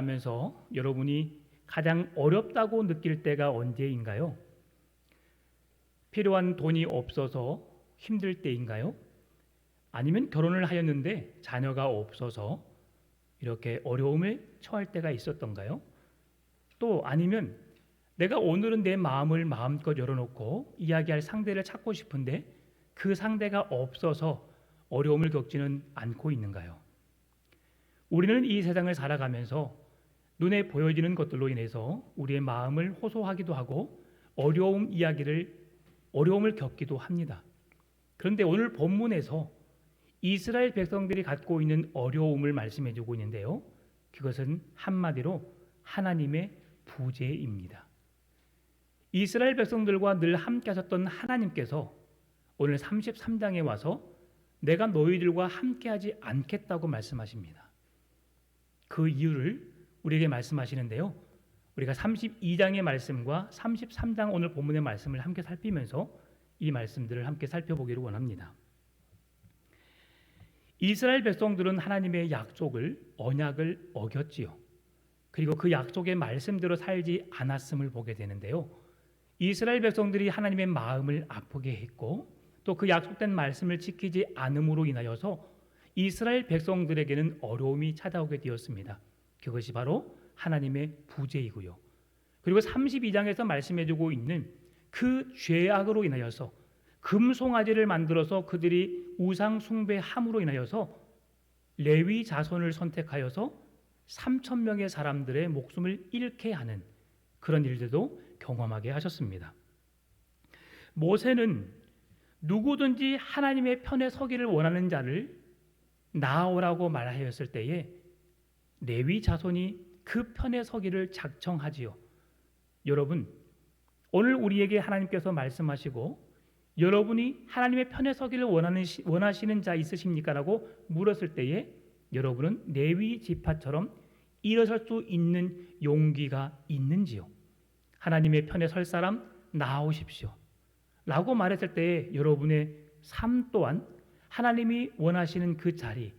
살아가면서 여러분이 가장 어렵다고 느낄 때가 언제인가요? 필요한 돈이 없어서 힘들 때인가요? 아니면 결혼을 하였는데 자녀가 없어서 이렇게 어려움을 처할 때가 있었던가요? 또 아니면 내가 오늘은 내 마음을 마음껏 열어놓고 이야기할 상대를 찾고 싶은데 그 상대가 없어서 어려움을 겪지는 않고 있는가요? 우리는 이 세상을 살아가면서 눈에 보여지는 것들로 인해서 우리의 마음을 호소하기도 하고 어려움을 겪기도 합니다. 그런데 오늘 본문에서 이스라엘 백성들이 갖고 있는 어려움을 말씀해 주고 있는데요. 그것은 한마디로 하나님의 부재입니다. 이스라엘 백성들과 늘 함께 하셨던 하나님께서 오늘 33장에 와서 내가 너희들과 함께하지 않겠다고 말씀하십니다. 그 이유를 우리에게 말씀하시는데요. 우리가 32장의 말씀과 33장 오늘 본문의 말씀을 함께 살피면서 이 말씀들을 함께 살펴보기를 원합니다. 이스라엘 백성들은 하나님의 언약을 어겼지요. 그리고 그 약속의 말씀대로 살지 않았음을 보게 되는데요. 이스라엘 백성들이 하나님의 마음을 아프게 했고 또 그 약속된 말씀을 지키지 않음으로 인하여서 이스라엘 백성들에게는 어려움이 찾아오게 되었습니다. 그것이 바로 하나님의 부재이고요. 그리고 32장에서 말씀해주고 있는 그 죄악으로 인하여서 금송아지를 만들어서 그들이 우상 숭배함으로 인하여서 레위 자손을 선택하여서 3,000명의 사람들의 목숨을 잃게 하는 그런 일들도 경험하게 하셨습니다. 모세는 누구든지 하나님의 편에 서기를 원하는 자를 나아오라고 말하였을 때에 레위 자손이 그 편에 서기를 작정하지요. 여러분, 오늘 우리에게 하나님께서 말씀하시고 여러분이 하나님의 편에 서기를 원하시는 자 있으십니까? 라고 물었을 때에 여러분은 레위 지파처럼 일어설 수 있는 용기가 있는지요? 하나님의 편에 설 사람 나아오십시오 라고 말했을 때에 여러분의 삶 또한 하나님이 원하시는 그 자리,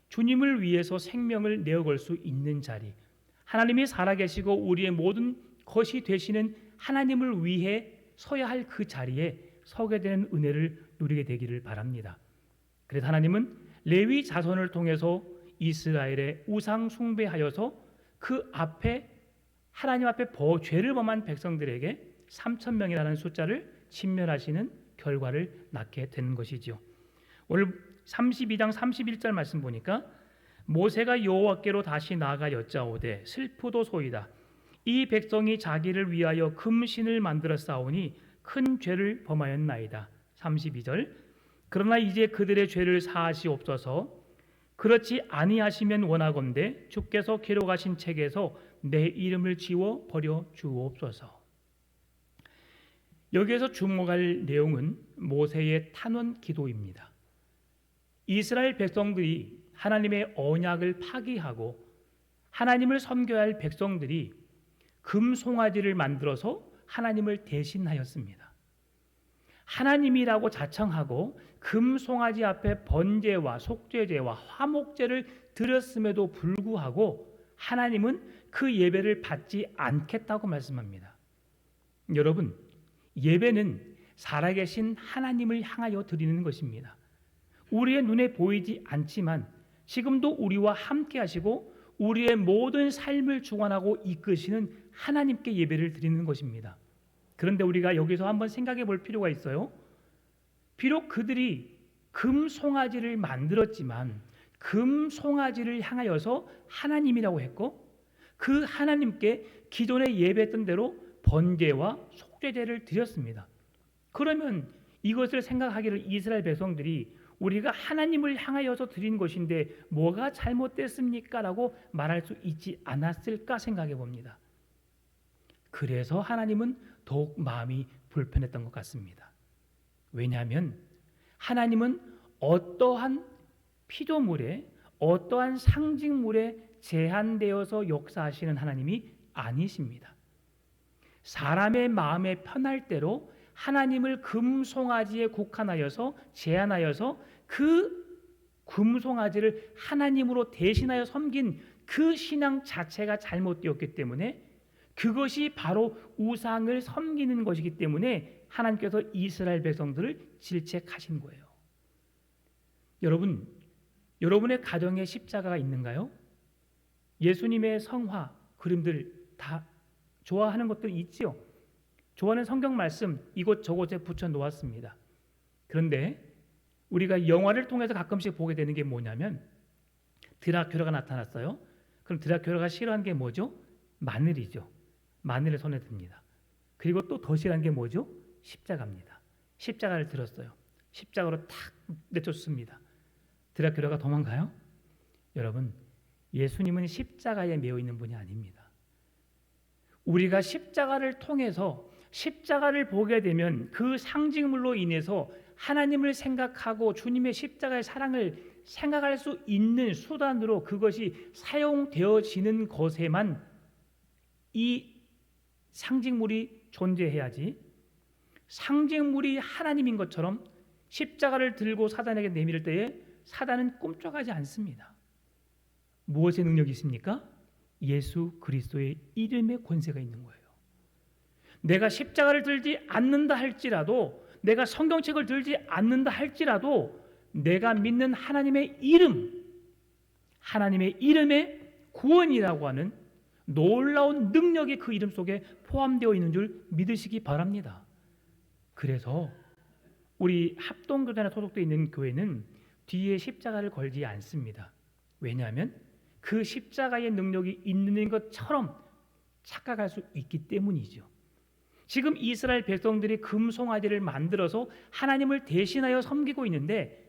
주님을 위해서 생명을 내어걸 수 있는 자리, 하나님이 살아계시고 우리의 모든 것이 되시는 하나님을 위해 서야 할 그 자리에 서게 되는 은혜를 누리게 되기를 바랍니다. 그래서 하나님은 레위 자손을 통해서 이스라엘의 우상 숭배하여서 그 앞에 하나님 앞에 죄를 범한 백성들에게 3,000명이라는 숫자를 진멸하시는 결과를 낳게 되는 것이지요. 오늘 32장 31절 말씀 보니까 모세가 여호와께로 다시 나아가 여짜오되 슬프도소이다. 이 백성이 자기를 위하여 금신을 만들어 싸우니 큰 죄를 범하였나이다. 32절 그러나 이제 그들의 죄를 사하시옵소서. 그렇지 아니하시면 원하건대 주께서 기록하신 책에서 내 이름을 지워 버려 주옵소서. 여기에서 주목할 내용은 모세의 탄원 기도입니다. 이스라엘 백성들이 하나님의 언약을 파기하고 하나님을 섬겨야 할 백성들이 금송아지를 만들어서 하나님을 대신하였습니다. 하나님이라고 자청하고 금송아지 앞에 번제와 속죄제와 화목제를 드렸음에도 불구하고 하나님은 그 예배를 받지 않겠다고 말씀합니다. 여러분, 예배는 살아계신 하나님을 향하여 드리는 것입니다. 우리의 눈에 보이지 않지만 지금도 우리와 함께 하시고 우리의 모든 삶을 주관하고 이끄시는 하나님께 예배를 드리는 것입니다. 그런데 우리가 여기서 한번 생각해 볼 필요가 있어요. 비록 그들이 금송아지를 만들었지만 금송아지를 향하여서 하나님이라고 했고 그 하나님께 기존에 예배했던 대로 번제와 속죄제를 드렸습니다. 그러면 이것을 생각하기를 이스라엘 백성들이 우리가 하나님을 향하여서 드린 것인데 뭐가 잘못됐습니까? 라고 말할 수 있지 않았을까 생각해 봅니다. 그래서 하나님은 더욱 마음이 불편했던 것 같습니다. 왜냐하면 하나님은 어떠한 피조물에 어떠한 상징물에 제한되어서 역사하시는 하나님이 아니십니다. 사람의 마음에 편할 대로 하나님을 금송아지에 국한하여서 제한하여서 그 금송아지를 하나님으로 대신하여 섬긴 그 신앙 자체가 잘못되었기 때문에 그것이 바로 우상을 섬기는 것이기 때문에 하나님께서 이스라엘 백성들을 질책하신 거예요. 여러분, 여러분의 가정에 십자가가 있는가요? 예수님의 성화, 그림들 다 좋아하는 것들 있지요. 좋아하는 성경 말씀 이곳저곳에 붙여 놓았습니다. 그런데 우리가 영화를 통해서 가끔씩 보게 되는 게 뭐냐면 드라큘라가 나타났어요. 그럼 드라큘라가 싫어한 게 뭐죠? 마늘이죠. 마늘을 손에 듭니다. 그리고 또 더 싫어한 게 뭐죠? 십자가입니다. 십자가를 들었어요. 십자가로 탁 내쫓습니다. 드라큘라가 도망가요? 여러분, 예수님은 십자가에 매여 있는 분이 아닙니다. 우리가 십자가를 통해서 십자가를 보게 되면 그 상징물로 인해서 하나님을 생각하고 주님의 십자가의 사랑을 생각할 수 있는 수단으로 그것이 사용되어지는 것에만 이 상징물이 존재해야지, 상징물이 하나님인 것처럼 십자가를 들고 사단에게 내밀 때에 사단은 꿈쩍하지 않습니다. 무엇의 능력이 있습니까? 예수 그리스도의 이름의 권세가 있는 거예요. 내가 십자가를 들지 않는다 할지라도, 내가 성경책을 들지 않는다 할지라도 내가 믿는 하나님의 이름, 하나님의 이름의 구원이라고 하는 놀라운 능력이 그 이름 속에 포함되어 있는 줄 믿으시기 바랍니다. 그래서 우리 합동교단에 소속되어 있는 교회는 뒤에 십자가를 걸지 않습니다. 왜냐하면 그 십자가의 능력이 있는 것처럼 착각할 수 있기 때문이죠. 지금 이스라엘 백성들이 금송아지를 만들어서 하나님을 대신하여 섬기고 있는데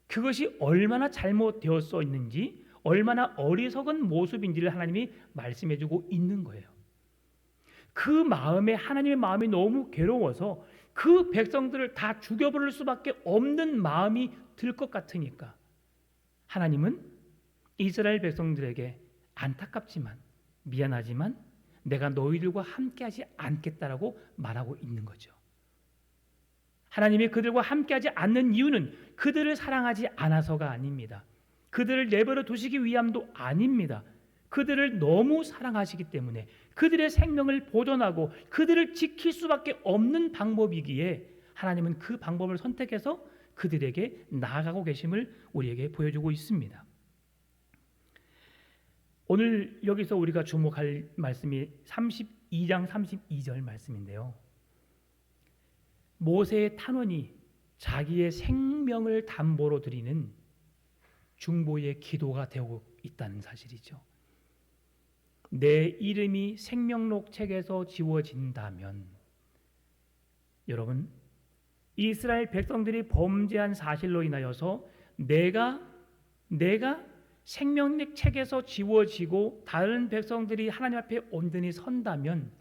그것이 얼마나 잘못되었어 있는지, 얼마나 어리석은 모습인지를 하나님이 말씀해주고 있는 거예요. 그 마음에 하나님의 마음이 너무 괴로워서 그 백성들을 다 죽여버릴 수밖에 없는 마음이 들 것 같으니까 하나님은 이스라엘 백성들에게 안타깝지만 미안하지만 내가 너희들과 함께하지 않겠다라고 말하고 있는 거죠. 하나님이 그들과 함께하지 않는 이유는 그들을 사랑하지 않아서가 아닙니다. 그들을 내버려 두시기 위함도 아닙니다. 그들을 너무 사랑하시기 때문에 그들의 생명을 보존하고 그들을 지킬 수밖에 없는 방법이기에 하나님은 그 방법을 선택해서 그들에게 나아가고 계심을 우리에게 보여주고 있습니다. 오늘 여기서 우리가 주목할 말씀이 32장 32절 말씀인데요. 모세의 탄원이 자기의 생명을 담보로 드리는 중보의 기도가 되고 있다는 사실이죠. 내 이름이 생명록 책에서 지워진다면, 여러분, 이스라엘 백성들이 범죄한 사실로 인하여서 내가 생명록 책에서 지워지고 다른 백성들이 하나님 앞에 온전히 선다면,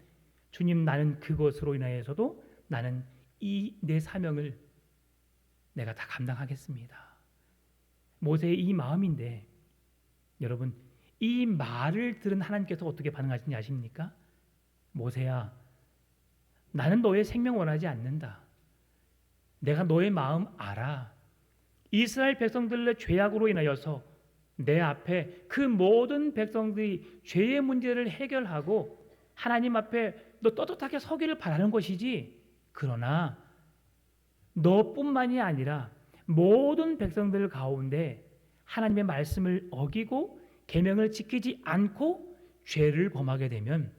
주님, 나는 그것으로 인하여서도 나는 이 내 사명을 내가 다 감당하겠습니다. 모세의 이 마음인데, 여러분, 이 말을 들은 하나님께서 어떻게 반응하시는지 아십니까? 모세야, 나는 너의 생명 원하지 않는다. 내가 너의 마음 알아. 이스라엘 백성들의 죄악으로 인하여서 내 앞에 그 모든 백성들이 죄의 문제를 해결하고 하나님 앞에 너 떳떳하게 서기를 바라는 것이지, 그러나 너뿐만이 아니라 모든 백성들 가운데 하나님의 말씀을 어기고 계명을 지키지 않고 죄를 범하게 되면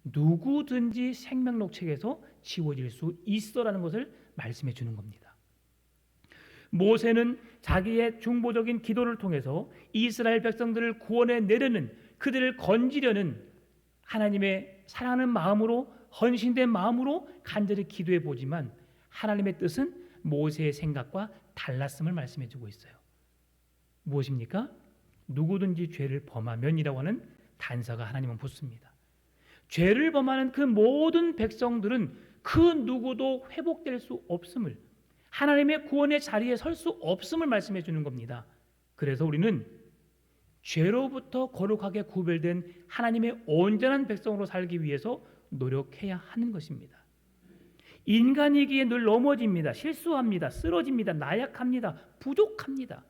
누구든지 생명록 책에서 지워질 수 있어라는 것을 말씀해 주는 겁니다. 모세는 자기의 중보적인 기도를 통해서 이스라엘 백성들을 구원해 내려는, 그들을 건지려는 하나님의 사랑하는 마음으로, 헌신된 마음으로 간절히 기도해 보지만 하나님의 뜻은 모세의 생각과 달랐음을 말씀해 주고 있어요. 무엇입니까? 누구든지 죄를 범하면이라고 하는 단서가 하나님은 붙습니다. 죄를 범하는 그 모든 백성들은 그 누구도 회복될 수 없음을, 하나님의 구원의 자리에 설 수 없음을 말씀해 주는 겁니다. 그래서 우리는 죄로부터 거룩하게 구별된 하나님의 온전한 백성으로 살기 위해서 노력해야 하는 것입니다. 인간이기에 늘 넘어집니다. 실수합니다. 쓰러집니다. 나약합니다. 부족합니다.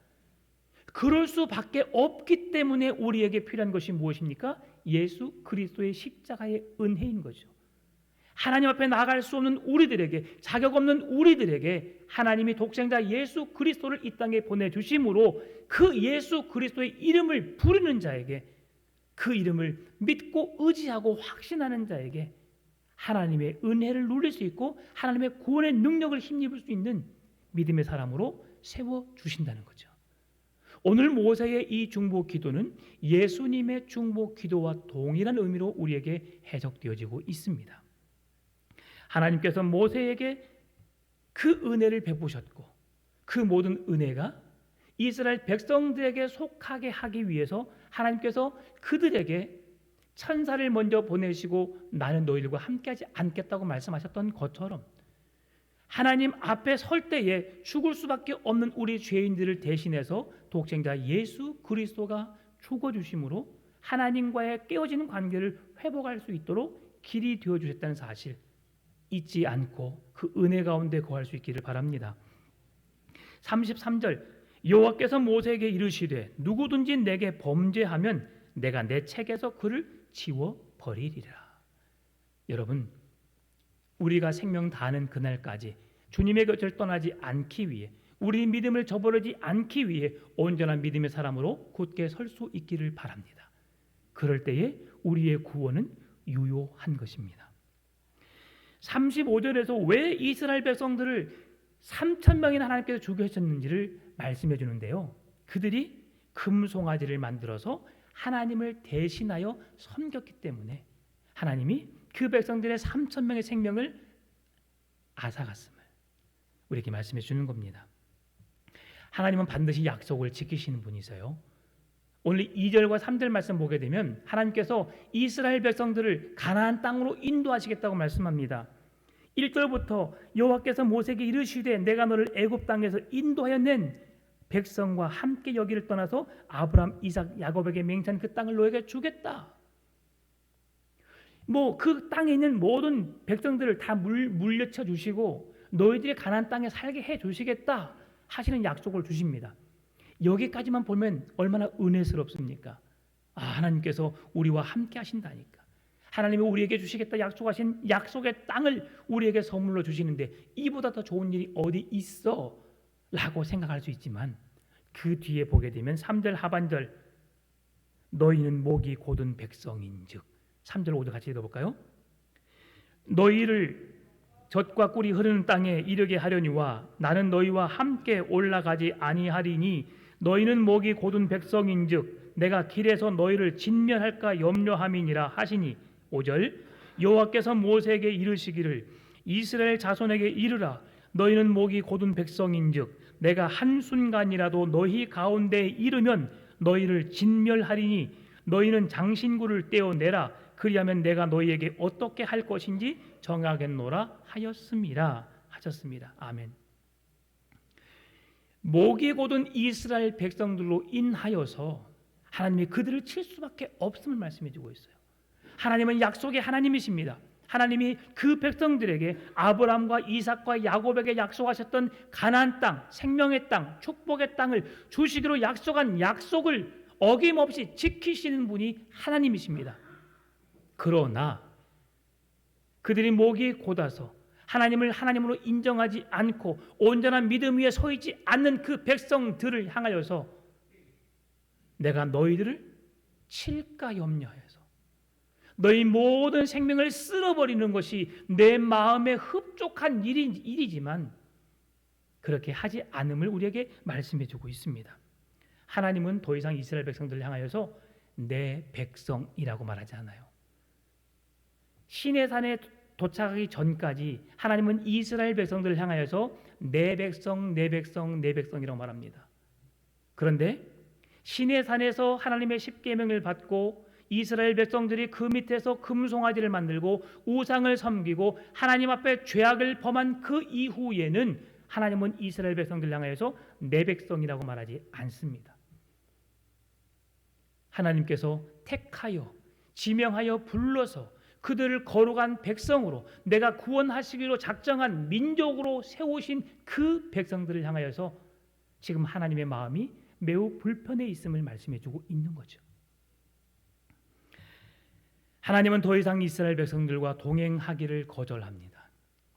그럴 수밖에 없기 때문에 우리에게 필요한 것이 무엇입니까? 예수 그리스도의 십자가의 은혜인 거죠. 하나님 앞에 나아갈 수 없는 우리들에게, 자격 없는 우리들에게 하나님이 독생자 예수 그리스도를 이 땅에 보내주심으로 그 예수 그리스도의 이름을 부르는 자에게, 그 이름을 믿고 의지하고 확신하는 자에게 하나님의 은혜를 누릴 수 있고 하나님의 구원의 능력을 힘입을 수 있는 믿음의 사람으로 세워주신다는 거죠. 오늘 모세의 이 중보 기도는 예수님의 중보 기도와 동일한 의미로 우리에게 해석되어지고 있습니다. 하나님께서 모세에게 그 은혜를 베푸셨고 그 모든 은혜가 이스라엘 백성들에게 속하게 하기 위해서 하나님께서 그들에게 천사를 먼저 보내시고 나는 너희들과 함께하지 않겠다고 말씀하셨던 것처럼 하나님 앞에 설 때에 죽을 수밖에 없는 우리 죄인들을 대신해서 독생자 예수 그리스도가 죽어주심으로 하나님과의 깨어진 관계를 회복할 수 있도록 길이 되어주셨다는 사실 잊지 않고 그 은혜 가운데 거할 수 있기를 바랍니다. 33절 여호와께서 모세에게 이르시되 누구든지 내게 범죄하면 내가 내 책에서 그를 지워버리리라. 여러분, 우리가 생명 다하는 그날까지 주님의 곁을 떠나지 않기 위해, 우리 믿음을 저버리지 않기 위해 온전한 믿음의 사람으로 굳게 설 수 있기를 바랍니다. 그럴 때에 우리의 구원은 유효한 것입니다. 35절에서 왜 이스라엘 백성들을 3,000명이나 하나님께서 죽여주셨는지를 말씀해 주는데요. 그들이 금송아지를 만들어서 하나님을 대신하여 섬겼기 때문에 하나님이 그 백성들의 3,000명의 생명을 앗아갔음을 우리에게 말씀해 주는 겁니다. 하나님은 반드시 약속을 지키시는 분이세요. 오늘 2절과 3절 말씀 보게 되면 하나님께서 이스라엘 백성들을 가나안 땅으로 인도하시겠다고 말씀합니다. 1절부터 여호와께서 모세에게 이르시되 내가 너를 애굽 땅에서 인도하여 낸 백성과 함께 여기를 떠나서 아브라함, 이삭, 야곱에게 맹세한 그 땅을 너에게 주겠다. 그 땅에 있는 모든 백성들을 다 물려쳐 주시고 너희들이 가나안 땅에 살게 해 주시겠다 하시는 약속을 주십니다. 여기까지만 보면 얼마나 은혜스럽습니까? 하나님께서 우리와 함께 하신다니까. 하나님이 우리에게 주시겠다 약속하신 약속의 땅을 우리에게 선물로 주시는데 이보다 더 좋은 일이 어디 있어? 라고 생각할 수 있지만 그 뒤에 보게 되면 3절 하반절 너희는 목이 곧은 백성인즉 3절 5절 같이 읽어볼까요? 너희를 젖과 꿀이 흐르는 땅에 이르게 하려니와 나는 너희와 함께 올라가지 아니하리니 너희는 목이 곧은 백성인즉 내가 길에서 너희를 진멸할까 염려함이니라 하시니 5절 여호와께서 모세에게 이르시기를 이스라엘 자손에게 이르라 너희는 목이 곧은 백성인즉 내가 한순간이라도 너희 가운데에 이르면 너희를 진멸하리니 너희는 장신구를 떼어내라 그리하면 내가 너희에게 어떻게 할 것인지 정하겠노라 하였음이라 하셨습니다. 아멘. 목이 곧은 이스라엘 백성들로 인하여서 하나님이 그들을 칠 수밖에 없음을 말씀해 주고 있어요. 하나님은 약속의 하나님이십니다. 하나님이 그 백성들에게 아브라함과 이삭과 야곱에게 약속하셨던 가나안 땅, 생명의 땅, 축복의 땅을 주시기로 약속한 약속을 어김없이 지키시는 분이 하나님이십니다. 그러나 그들이 목이 곧아서 하나님을 하나님으로 인정하지 않고 온전한 믿음 위에 서 있지 않는 그 백성들을 향하여서 내가 너희들을 칠까 염려하여서 너희 모든 생명을 쓸어버리는 것이 내 마음에 흡족한 일이지만 그렇게 하지 않음을 우리에게 말씀해 주고 있습니다. 하나님은 더 이상 이스라엘 백성들을 향하여서 내 백성이라고 말하지 않아요. 시내산에 도착하기 전까지 하나님은 이스라엘 백성들을 향하여서 내 백성, 내 백성, 내 백성이라고 말합니다. 그런데 시내산에서 하나님의 십계명을 받고 이스라엘 백성들이 그 밑에서 금송아지를 만들고 우상을 섬기고 하나님 앞에 죄악을 범한 그 이후에는 하나님은 이스라엘 백성들을 향하여서 내 백성이라고 말하지 않습니다. 하나님께서 택하여 지명하여 불러서 그들을 거룩한 백성으로 내가 구원하시기로 작정한 민족으로 세우신 그 백성들을 향하여서 지금 하나님의 마음이 매우 불편해 있음을 말씀해주고 있는 거죠. 하나님은 더 이상 이스라엘 백성들과 동행하기를 거절합니다.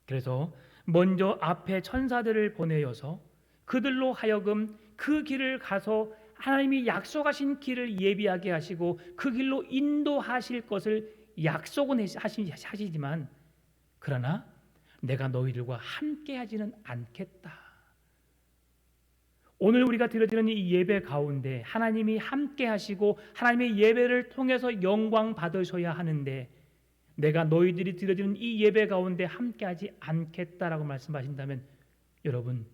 그래서 먼저 앞에 천사들을 보내어서 그들로 하여금 그 길을 가서 하나님이 약속하신 길을 예비하게 하시고 그 길로 인도하실 것을 약속은 하시지만 그러나 내가 너희들과 함께 하지는 않겠다. 오늘 우리가 드려지는 이 예배 가운데 하나님이 함께 하시고 하나님의 예배를 통해서 영광 받으셔야 하는데 내가 너희들이 드려지는 이 예배 가운데 함께 하지 않겠다라고 말씀하신다면 여러분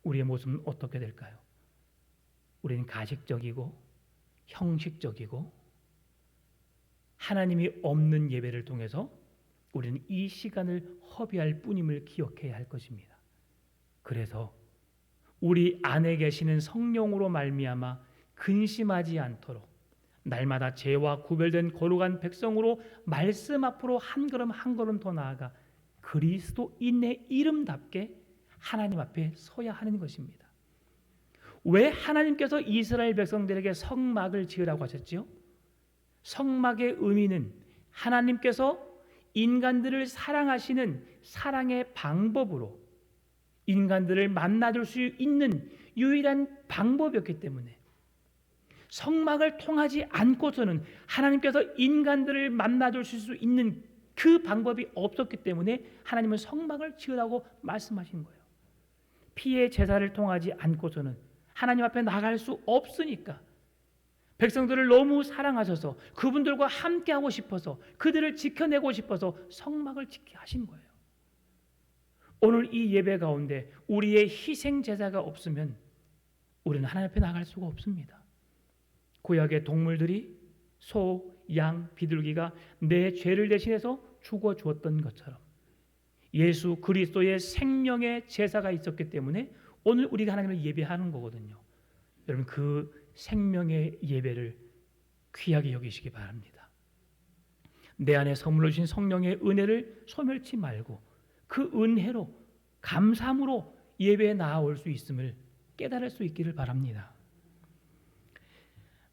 우리의 모습은 어떻게 될까요? 우리는 가식적이고 형식적이고 하나님이 없는 예배를 통해서 우리는 이 시간을 허비할 뿐임을 기억해야 할 것입니다. 그래서 우리 안에 계시는 성령으로 말미암아 근심하지 않도록 날마다 죄와 구별된 거룩한 백성으로 말씀 앞으로 한 걸음 한 걸음 더 나아가 그리스도인의 이름답게 하나님 앞에 서야 하는 것입니다. 왜 하나님께서 이스라엘 백성들에게 성막을 지으라고 하셨지요? 성막의 의미는 하나님께서 인간들을 사랑하시는 사랑의 방법으로 인간들을 만나줄 수 있는 유일한 방법이었기 때문에 성막을 통하지 않고서는 하나님께서 인간들을 만나줄 수 있는 그 방법이 없었기 때문에 하나님은 성막을 지으라고 말씀하신 거예요. 피의 제사를 통하지 않고서는 하나님 앞에 나갈 수 없으니까 백성들을 너무 사랑하셔서 그분들과 함께하고 싶어서 그들을 지켜내고 싶어서 성막을 짓게 하신 거예요. 오늘 이 예배 가운데 우리의 희생 제사가 없으면 우리는 하나님 앞에 나갈 수가 없습니다. 구약의 동물들이 소, 양, 비둘기가 내 죄를 대신해서 죽어 주었던 것처럼 예수 그리스도의 생명의 제사가 있었기 때문에 오늘 우리가 하나님을 예배하는 거거든요. 여러분 그 생명의 예배를 귀하게 여기시기 바랍니다. 내 안에 선물로 주신 성령의 은혜를 소멸치 말고 그 은혜로 감사함으로 예배에 나아올 수 있음을 깨달을 수 있기를 바랍니다.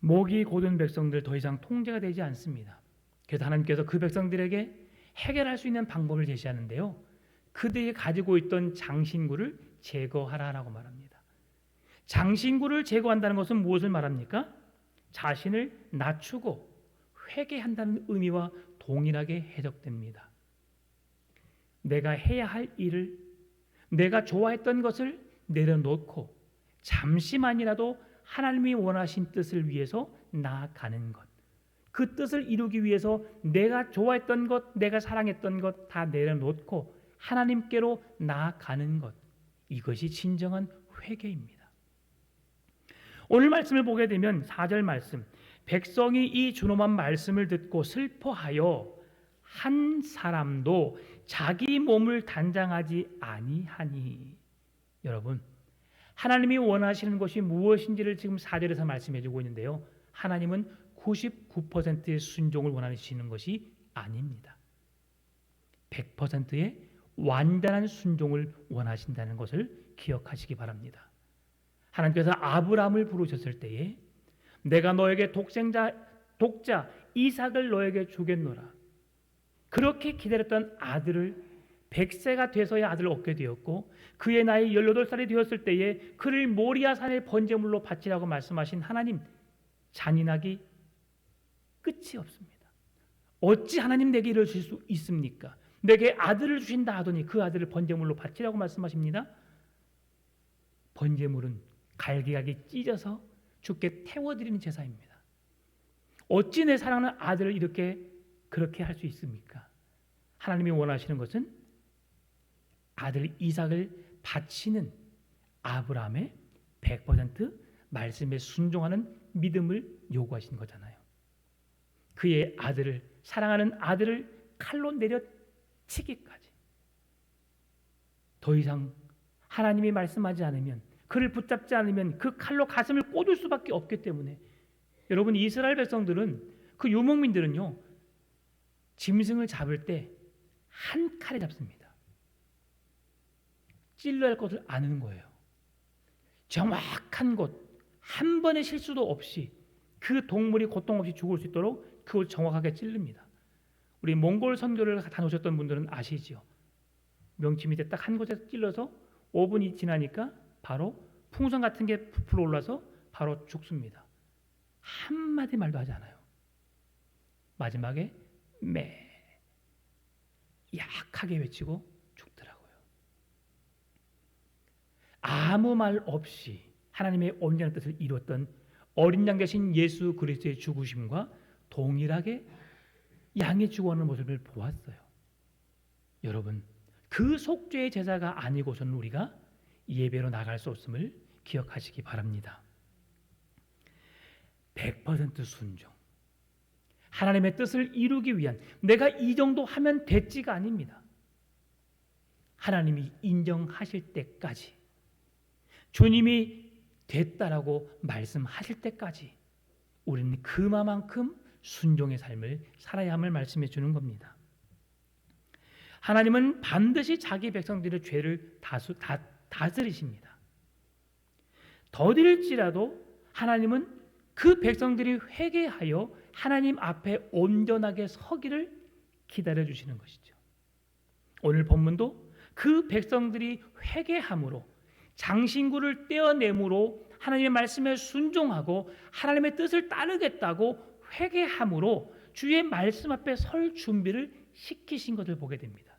목이 곧은 백성들 더 이상 통제가 되지 않습니다. 그래서 하나님께서 그 백성들에게 해결할 수 있는 방법을 제시하는데요. 그들이 가지고 있던 장신구를 제거하라라고 말합니다. 장신구를 제거한다는 것은 무엇을 말합니까? 자신을 낮추고 회개한다는 의미와 동일하게 해석됩니다. 내가 해야 할 일을 내가 좋아했던 것을 내려놓고 잠시만이라도 하나님이 원하신 뜻을 위해서 나아가는 것. 그 뜻을 이루기 위해서 내가 좋아했던 것, 내가 사랑했던 것 다 내려놓고 하나님께로 나아가는 것. 이것이 진정한 회개입니다. 오늘 말씀을 보게 되면 4절 말씀. 백성이 이 준엄한 말씀을 듣고 슬퍼하여 한 사람도 자기 몸을 단장하지 아니하니. 여러분 하나님이 원하시는 것이 무엇인지를 지금 4절에서 말씀해 주고 있는데요. 하나님은 99%의 순종을 원하시는 것이 아닙니다. 100%의 완전한 순종을 원하신다는 것을 기억하시기 바랍니다. 하나님께서 아브라함을 부르셨을 때에 내가 너에게 독자 이삭을 너에게 주겠노라. 그렇게 기다렸던 아들을 100세가 돼서야 아들을 얻게 되었고 그의 나이 18살이 되었을 때에 그를 모리아 산의 번제물로 바치라고 말씀하신 하나님 잔인하기 끝이 없습니다. 어찌 하나님 내게 이러실 수 있습니까? 내게 아들을 주신다 하더니 그 아들을 번제물로 바치라고 말씀하십니다. 번제물은 갈기갈기 찢어서 주께 태워드리는 제사입니다. 어찌 내 사랑하는 아들을 그렇게 할 수 있습니까? 하나님이 원하시는 것은 아들 이삭을 바치는 아브라함의 100% 말씀에 순종하는 믿음을 요구하신 거잖아요. 그의 아들을 사랑하는 아들을 칼로 내려치기까지 더 이상 하나님이 말씀하지 않으면 그를 붙잡지 않으면 그 칼로 가슴을 꽂을 수밖에 없기 때문에 여러분 이스라엘 백성들은 그 유목민들은요 짐승을 잡을 때 한 칼에 잡습니다. 찔러야 할 것을 아는 거예요. 정확한 곳 한 번의 실수도 없이 그 동물이 고통 없이 죽을 수 있도록 그걸 정확하게 찌릅니다. 우리 몽골 선교를 다녀오셨던 분들은 아시죠? 명치 밑에 딱 한 곳에 찔러서 5분이 지나니까 바로 풍선 같은 게 부풀어 올라서 바로 죽습니다. 한마디 말도 하지 않아요. 마지막에 매 약하게 외치고 죽더라고요. 아무 말 없이 하나님의 온전한 뜻을 이루었던 어린 양 되신 예수 그리스도의 죽으심과 동일하게 양이 죽어가는 모습을 보았어요. 여러분, 그 속죄의 제사가 아니고서는 우리가 예배로 나갈 수 없음을 기억하시기 바랍니다. 100% 순종. 하나님의 뜻을 이루기 위한, 내가 이 정도 하면 됐지가 아닙니다. 하나님이 인정하실 때까지, 주님이 됐다라고 말씀하실 때까지 우리는 그만큼 순종의 삶을 살아야 함을 말씀해 주는 겁니다. 하나님은 반드시 자기 백성들의 죄를 다스리십니다. 더딜지라도 하나님은 그 백성들이 회개하여 하나님 앞에 온전하게 서기를 기다려 주시는 것이죠. 오늘 본문도 그 백성들이 회개함으로, 장신구를 떼어내므로, 하나님의 말씀에 순종하고 하나님의 뜻을 따르겠다고 회개함으로 주의 말씀 앞에 설 준비를 시키신 것을 보게 됩니다.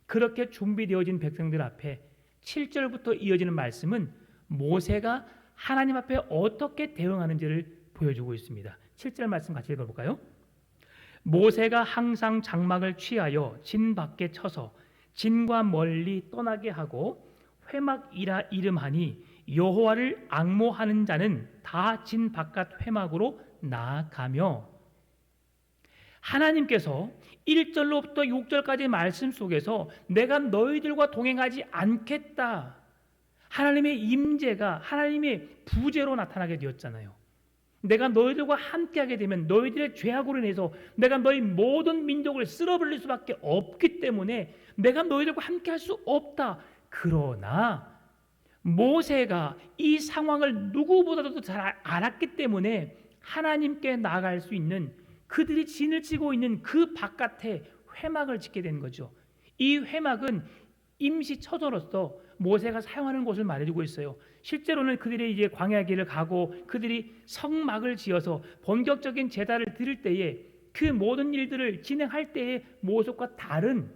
그렇게 준비되어진 백성들 앞에 7절부터 이어지는 말씀은 모세가 하나님 앞에 어떻게 대응하는지를 보여주고 있습니다. 7절 말씀 같이 읽어볼까요? 모세가 항상 장막을 취하여 진 밖에 쳐서 진과 멀리 떠나게 하고 회막이라 이름하니 여호와를 앙모하는 자는 다 진 바깥 회막으로 나아가며, 하나님께서 1절로부터 6절까지 말씀 속에서 내가 너희들과 동행하지 않겠다, 하나님의 임재가 하나님의 부재로 나타나게 되었잖아요. 내가 너희들과 함께하게 되면 너희들의 죄악으로 인해서 내가 너희 모든 민족을 쓸어버릴 수밖에 없기 때문에 내가 너희들과 함께할 수 없다. 그러나 모세가 이 상황을 누구보다도 잘 알았기 때문에 하나님께 나아갈 수 있는, 그들이 진을 치고 있는 그 바깥에 회막을 짓게 된 거죠. 이 회막은 임시처소로서 모세가 사용하는 곳을 말해주고 있어요. 실제로는 그들이 이제 광야 길을 가고 그들이 성막을 지어서 본격적인 제사를 드릴 때에 그 모든 일들을 진행할 때의 모습과 다른,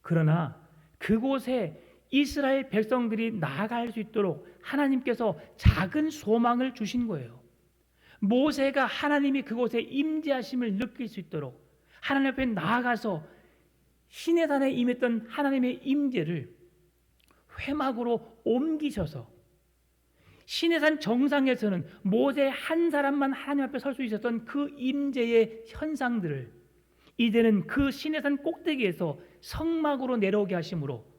그러나 그곳에 이스라엘 백성들이 나아갈 수 있도록 하나님께서 작은 소망을 주신 거예요. 모세가 하나님이 그곳에 임재하심을 느낄 수 있도록 하나님 앞에 나아가서 시내산에 임했던 하나님의 임재를 회막으로 옮기셔서, 시내산 정상에서는 모세 한 사람만 하나님 앞에 설 수 있었던 그 임재의 현상들을 이제는 그 시내산 꼭대기에서 성막으로 내려오게 하심으로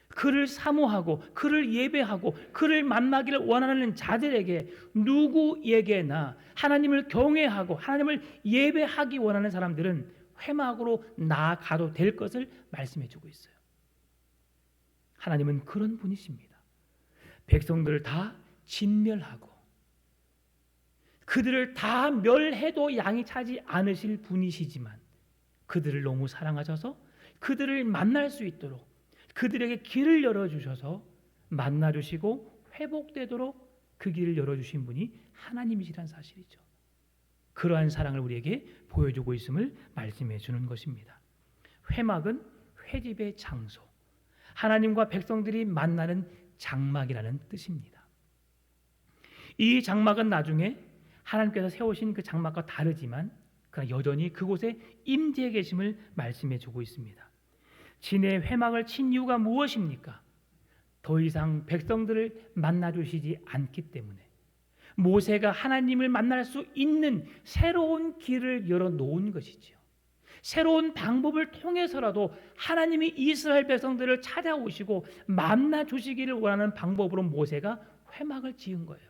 그를 사모하고 그를 예배하고 그를 만나기를 원하는 자들에게, 누구에게나 하나님을 경외하고 하나님을 예배하기 원하는 사람들은 회막으로 나아가도 될 것을 말씀해 주고 있어요. 하나님은 그런 분이십니다. 백성들을 다 진멸하고 그들을 다 멸해도 양이 차지 않으실 분이시지만 그들을 너무 사랑하셔서 그들을 만날 수 있도록 그들에게 길을 열어주셔서 만나주시고 회복되도록 그 길을 열어주신 분이 하나님이시란 사실이죠. 그러한 사랑을 우리에게 보여주고 있음을 말씀해 주는 것입니다. 회막은 회집의 장소, 하나님과 백성들이 만나는 장막이라는 뜻입니다. 이 장막은 나중에 하나님께서 세우신 그 장막과 다르지만 그러나 여전히 그곳에 임재해 계심을 말씀해 주고 있습니다. 진의 회막을 친 이유가 무엇입니까? 더 이상 백성들을 만나주시지 않기 때문에 모세가 하나님을 만날 수 있는 새로운 길을 열어놓은 것이지요. 새로운 방법을 통해서라도 하나님이 이스라엘 백성들을 찾아오시고 만나주시기를 원하는 방법으로 모세가 회막을 지은 거예요.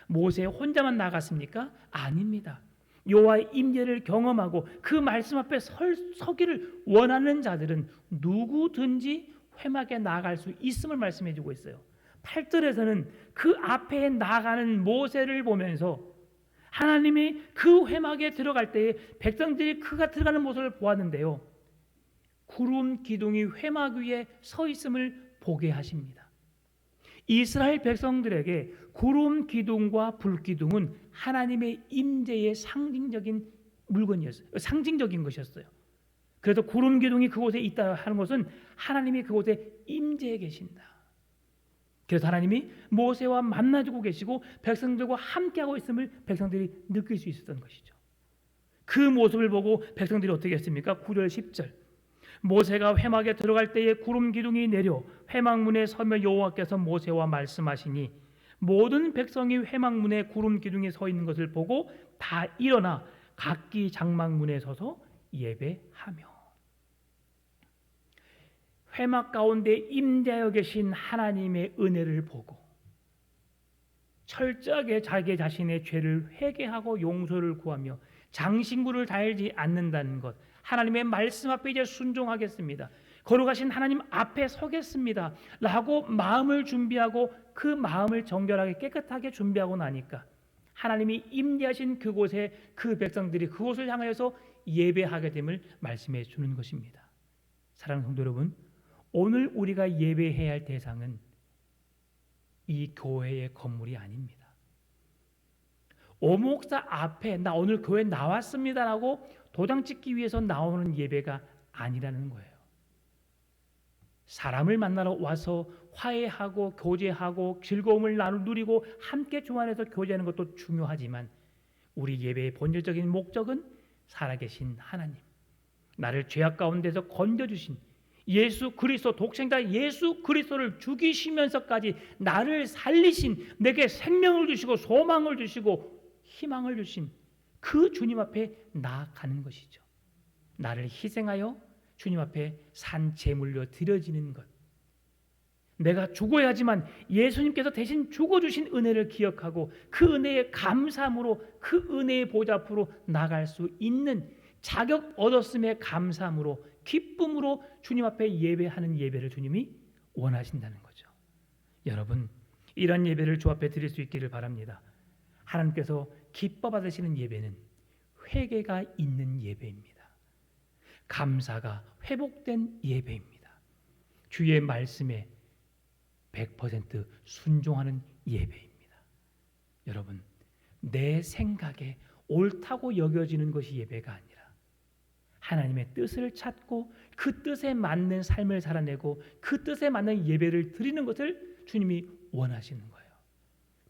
모세 혼자만 나갔습니까? 아닙니다. 여호와의 임재를 경험하고 그 말씀 앞에 서기를 원하는 자들은 누구든지 회막에 나아갈 수 있음을 말씀해 주고 있어요. 8절에서는 그 앞에 나가는 모세를 보면서 하나님이 그 회막에 들어갈 때에 백성들이 그가 들어가는 모습을 보았는데요, 구름 기둥이 회막 위에 서 있음을 보게 하십니다. 이스라엘 백성들에게 구름 기둥과 불 기둥은 하나님의 임재의 상징적인 물건이었어요. 상징적인 것이었어요. 그래서 구름 기둥이 그곳에 있다 하는 것은 하나님이 그곳에 임재해 계신다. 그래서 하나님이 모세와 만나주고 계시고 백성들과 함께하고 있음을 백성들이 느낄 수 있었던 것이죠. 그 모습을 보고 백성들이 어떻게 했습니까? 9절 10절 모세가 회막에 들어갈 때에 구름 기둥이 내려 회막문에 서며 여호와께서 모세와 말씀하시니 모든 백성이 회막문에 구름 기둥이 서 있는 것을 보고 다 일어나 각기 장막문에 서서 예배하며. 회막 가운데 임재하여 계신 하나님의 은혜를 보고 철저하게 자기 자신의 죄를 회개하고 용서를 구하며 장신구를 달지 않는다는 것, 하나님의 말씀 앞에 이제 순종하겠습니다, 걸어가신 하나님 앞에 서겠습니다 라고 마음을 준비하고 그 마음을 정결하게 깨끗하게 준비하고 나니까 하나님이 임재하신 그곳에 그 백성들이 그곳을 향하여서 예배하게 됨을 말씀해 주는 것입니다. 사랑하는 성도 여러분, 오늘 우리가 예배해야 할 대상은 이 교회의 건물이 아닙니다. 오목사 앞에 나 오늘 교회 나왔습니다라고 도장 찍기 위해서 나오는 예배가 아니라는 거예요. 사람을 만나러 와서 화해하고 교제하고 즐거움을 누리고 함께 조화해서 교제하는 것도 중요하지만 우리 예배의 본질적인 목적은 살아계신 하나님, 나를 죄악 가운데서 건져주신 예수 그리스도, 독생자 예수 그리스도를 죽이시면서까지 나를 살리신, 내게 생명을 주시고 소망을 주시고 희망을 주신 그 주님 앞에 나아가는 것이죠. 나를 희생하여 주님 앞에 산 제물로 드려지는 것, 내가 죽어야지만 예수님께서 대신 죽어주신 은혜를 기억하고 그 은혜에 감사함으로 그 은혜의 보좌 앞으로 나갈 수 있는 자격 얻었음에 감사함으로 기쁨으로 주님 앞에 예배하는 예배를 주님이 원하신다는 거죠. 여러분, 이런 예배를 주 앞에 드릴 수 있기를 바랍니다. 하나님께서 기뻐 받으시는 예배는 회개가 있는 예배입니다. 감사가 회복된 예배입니다. 주의 말씀에 100% 순종하는 예배입니다. 여러분, 내 생각에 옳다고 여겨지는 것이 예배가 아니라 하나님의 뜻을 찾고 그 뜻에 맞는 삶을 살아내고 그 뜻에 맞는 예배를 드리는 것을 주님이 원하시는 거예요.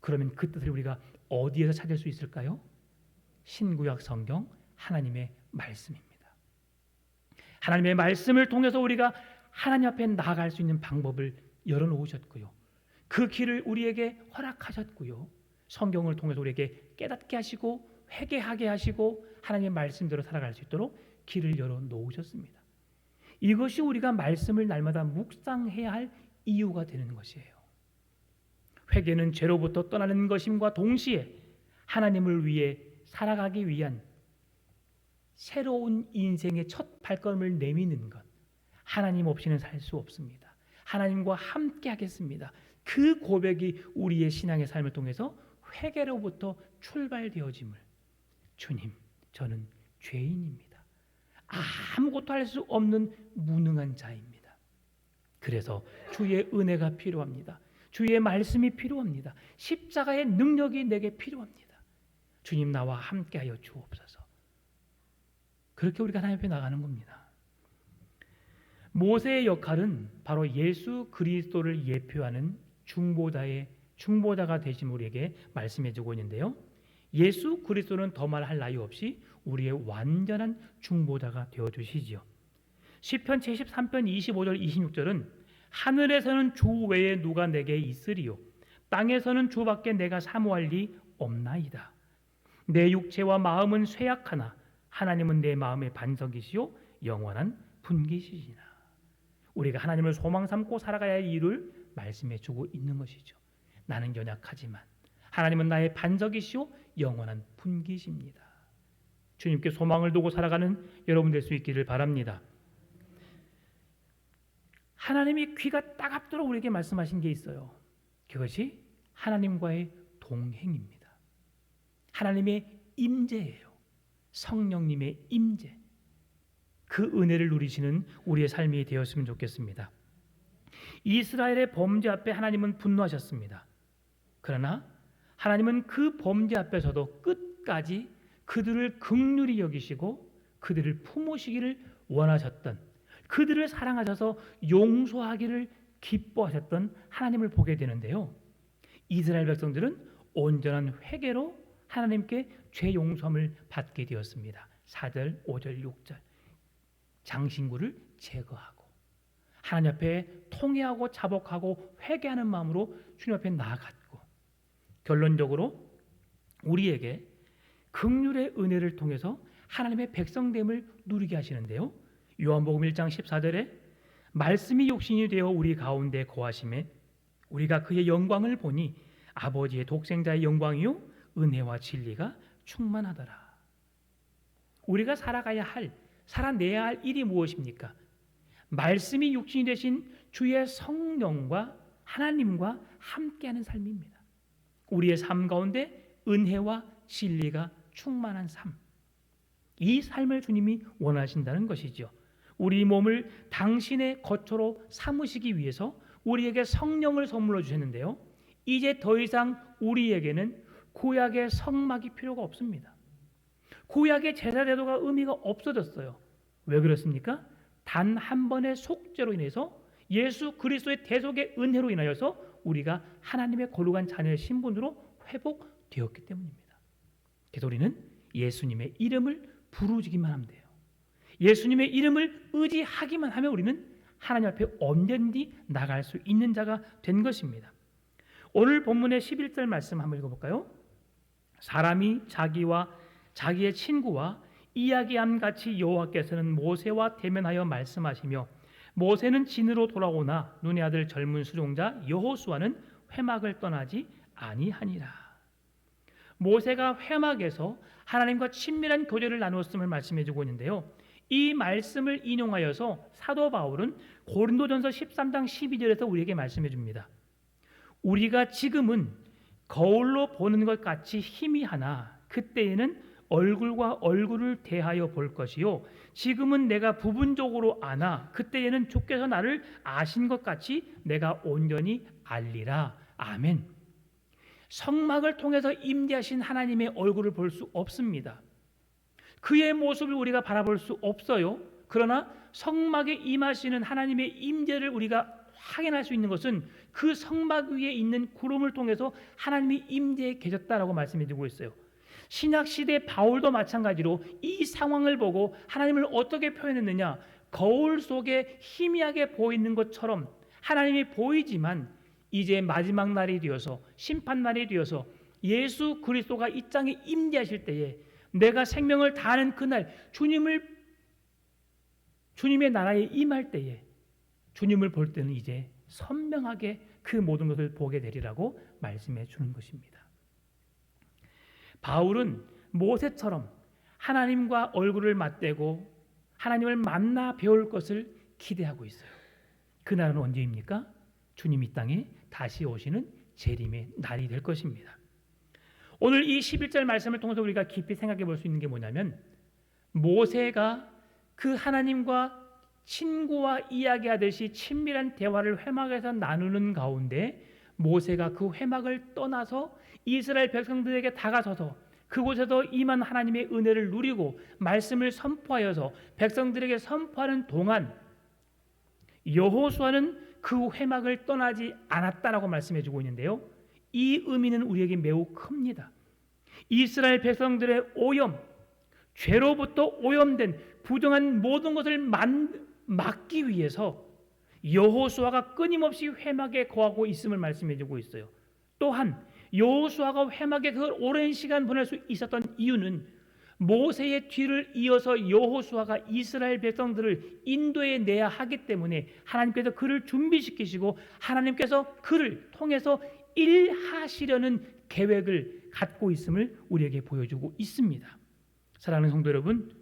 그러면 그 뜻을 우리가 어디에서 찾을 수 있을까요? 신구약 성경 하나님의 말씀입니다. 하나님의 말씀을 통해서 우리가 하나님 앞에 나아갈 수 있는 방법을 열어놓으셨고요, 그 길을 우리에게 허락하셨고요, 성경을 통해서 우리에게 깨닫게 하시고 회개하게 하시고 하나님의 말씀대로 살아갈 수 있도록 길을 열어놓으셨습니다. 이것이 우리가 말씀을 날마다 묵상해야 할 이유가 되는 것이에요. 회개는 죄로부터 떠나는 것임과 동시에 하나님을 위해 살아가기 위한 새로운 인생의 첫 발걸음을 내미는 것, 하나님 없이는 살 수 없습니다, 하나님과 함께 하겠습니다, 그 고백이 우리의 신앙의 삶을 통해서 회개로부터 출발되어짐을, 주님, 저는 죄인입니다, 아무것도 할 수 없는 무능한 자입니다, 그래서 주의 은혜가 필요합니다, 주의 말씀이 필요합니다, 십자가의 능력이 내게 필요합니다, 주님 나와 함께하여 주옵소서. 그렇게 우리가 하나님 앞에 나가는 겁니다. 모세의 역할은 바로 예수 그리스도를 예표하는 중보자가 되신 우리에게 말씀해주고 있는데요, 예수 그리스도는 더 말할 나위 없이 우리의 완전한 중보자가 되어주시지요. 시편 73편 25절 26절은 하늘에서는 주 외에 누가 내게 있으리요, 땅에서는 주밖에 내가 사모할 리 없나이다. 내 육체와 마음은 쇠약하나 하나님은 내 마음의 반석이시요 영원한 분기시시나. 우리가 하나님을 소망 삼고 살아가야 할 이유를 말씀해 주고 있는 것이죠. 나는 연약하지만 하나님은 나의 반석이시요 영원한 분기십니다. 주님께 소망을 두고 살아가는 여러분 될 수 있기를 바랍니다. 하나님이 귀가 따갑도록 우리에게 말씀하신 게 있어요. 이것이 하나님과의 동행입니다. 하나님의 임재예요. 성령님의 임재. 그 은혜를 누리시는 우리의 삶이 되었으면 좋겠습니다. 이스라엘의 범죄 앞에 하나님은 분노하셨습니다. 그러나 하나님은 그 범죄 앞에서도 끝까지 그들을 긍휼히 여기시고 그들을 품으시기를 원하셨던, 그들을 사랑하셔서 용서하기를 기뻐하셨던 하나님을 보게 되는데요. 이스라엘 백성들은 온전한 회개로 하나님께 죄 용서함을 받게 되었습니다. 4절, 5절, 6절. 장신구를 제거하고 하나님 앞에 통회하고 자복하고 회개하는 마음으로 주님 앞에 나아갔고, 결론적으로 우리에게 긍휼의 은혜를 통해서 하나님의 백성됨을 누리게 하시는데요. 요한복음 1장 14절에 말씀이 육신이 되어 우리 가운데 거하심에 우리가 그의 영광을 보니 아버지의 독생자의 영광이요 은혜와 진리가 충만하더라. 우리가 살아내야 할 일이 무엇입니까? 말씀이 육신이 되신 주의 성령과 하나님과 함께하는 삶입니다. 우리의 삶 가운데 은혜와 진리가 충만한 삶, 이 삶을 주님이 원하신다는 것이죠. 우리 몸을 당신의 거처로 삼으시기 위해서 우리에게 성령을 선물로 주셨는데요. 이제 더 이상 우리에게는 구약의 성막이 필요가 없습니다. 구약의 제사 제도가 의미가 없어졌어요. 왜 그렇습니까? 단 한 번의 속죄로 인해서 예수 그리스도의 대속의 은혜로 인하여서 우리가 하나님의 거룩한 자녀의 신분으로 회복되었기 때문입니다. 그래서 우리는 예수님의 이름을 부르기만 하면 돼요. 예수님의 이름을 의지하기만 하면 우리는 하나님 앞에 언제든지 나갈 수 있는 자가 된 것입니다. 오늘 본문의 11절 말씀 한번 읽어볼까요? 사람이 자기의 친구와 이야기함 같이 여호와께서는 모세와 대면하여 말씀하시며 모세는 진으로 돌아오나 눈의 아들 젊은 수종자 여호수아는 회막을 떠나지 아니하니라. 모세가 회막에서 하나님과 친밀한 교제를 나누었음을 말씀해주고 있는데요. 이 말씀을 인용하여서 사도 바울은 고린도전서 13장 12절에서 우리에게 말씀해줍니다. 우리가 지금은 거울로 보는 것 같이 희미하나 그때에는 얼굴과 얼굴을 대하여 볼 것이요 지금은 내가 부분적으로 아나 그때에는 주께서 나를 아신 것 같이 내가 온전히 알리라. 아멘. 성막을 통해서 임재하신 하나님의 얼굴을 볼 수 없습니다. 그의 모습을 우리가 바라볼 수 없어요. 그러나 성막에 임하시는 하나님의 임재를 우리가 확인할 수 있는 것은 그 성막 위에 있는 구름을 통해서 하나님이 임재해 계셨다라고 말씀해 주고 있어요. 신약시대 바울도 마찬가지로 이 상황을 보고 하나님을 어떻게 표현했느냐, 거울 속에 희미하게 보이는 것처럼 하나님이 보이지만 이제 마지막 날이 되어서 심판날이 되어서 예수 그리스도가 이 땅에 임재하실 때에 내가 생명을 다하는 그날 주님의 나라에 임할 때에 주님을 볼 때는 이제 선명하게 그 모든 것을 보게 되리라고 말씀해 주는 것입니다. 바울은 모세처럼 하나님과 얼굴을 맞대고 하나님을 만나 배울 것을 기대하고 있어요. 그날은 언제입니까? 주님 이 땅에 다시 오시는 재림의 날이 될 것입니다. 오늘 이 11절 말씀을 통해서 우리가 깊이 생각해 볼 수 있는 게 뭐냐면, 모세가 그 하나님과 친구와 이야기하듯이 친밀한 대화를 회막에서 나누는 가운데 모세가 그 회막을 떠나서 이스라엘 백성들에게 다가서서 그곳에서 임한 하나님의 은혜를 누리고 말씀을 선포하여서 백성들에게 선포하는 동안 여호수아는 그 회막을 떠나지 않았다라고 말씀해 주고 있는데요. 이 의미는 우리에게 매우 큽니다. 이스라엘 백성들의 오염, 죄로부터 오염된 부정한 모든 것을 막기 위해서 여호수아가 끊임없이 회막에 거하고 있음을 말씀해 주고 있어요. 또한 여호수아가 회막에 그 오랜 시간 보낼 수 있었던 이유는 모세의 뒤를 이어서 여호수아가 이스라엘 백성들을 인도해 내야 하기 때문에 하나님께서 그를 준비시키시고 하나님께서 그를 통해서 일하시려는 계획을 갖고 있음을 우리에게 보여주고 있습니다. 사랑하는 성도 여러분,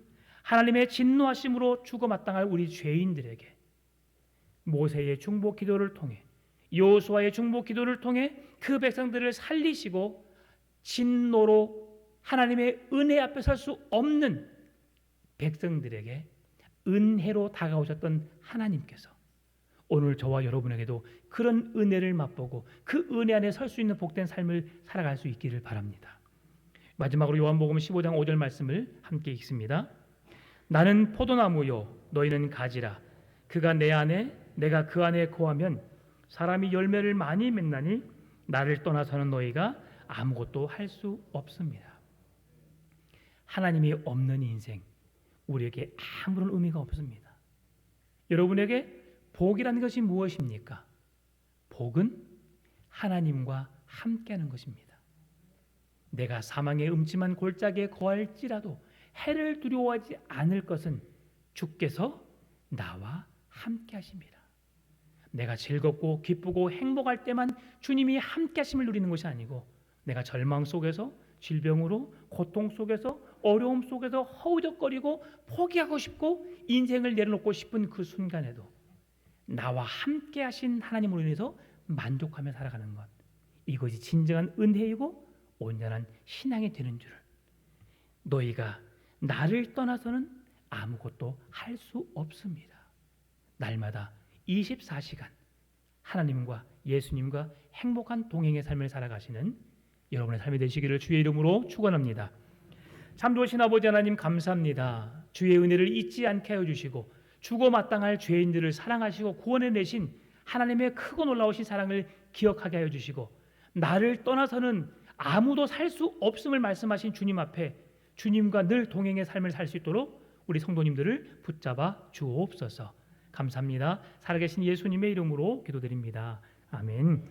하나님의 진노하심으로 죽어 마땅할 우리 죄인들에게 모세의 중보 기도를 통해 여호수아의 중보 기도를 통해 그 백성들을 살리시고 진노로 하나님의 은혜 앞에 설 수 없는 백성들에게 은혜로 다가오셨던 하나님께서 오늘 저와 여러분에게도 그런 은혜를 맛보고 그 은혜 안에 설 수 있는 복된 삶을 살아갈 수 있기를 바랍니다. 마지막으로 요한복음 15장 5절 말씀을 함께 읽습니다. 나는 포도나무요 너희는 가지라. 그가 내 안에 내가 그 안에 거하면 사람이 열매를 많이 맺나니 나를 떠나서는 너희가 아무것도 할 수 없습니다. 하나님이 없는 인생, 우리에게 아무런 의미가 없습니다. 여러분에게 복이라는 것이 무엇입니까? 복은 하나님과 함께하는 것입니다. 내가 사망의 음침한 골짜기에 거할지라도 해를 두려워하지 않을 것은 주께서 나와 함께하십니다. 내가 즐겁고 기쁘고 행복할 때만 주님이 함께하심을 누리는 것이 아니고 내가 절망 속에서 질병으로 고통 속에서 어려움 속에서 허우적거리고 포기하고 싶고 인생을 내려놓고 싶은 그 순간에도 나와 함께 하신 하나님으로 인해서 만족하며 살아가는 것, 이것이 진정한 은혜이고 온전한 신앙이 되는 줄을, 너희가 나를 떠나서는 아무것도 할 수 없습니다. 날마다 24시간 하나님과 예수님과 행복한 동행의 삶을 살아가시는 여러분의 삶이 되시기를 주의 이름으로 축원합니다. 참 좋으신 아버지 하나님 감사합니다. 주의 은혜를 잊지 않게 하여 주시고 죽어 마땅할 죄인들을 사랑하시고 구원해 내신 하나님의 크고 놀라우신 사랑을 기억하게 하여 주시고 나를 떠나서는 아무도 살 수 없음을 말씀하신 주님 앞에 주님과 늘 동행의 삶을 살 수 있도록 우리 성도님들을 붙잡아 주옵소서. 감사합니다. 살아계신 예수님의 이름으로 기도드립니다. 아멘.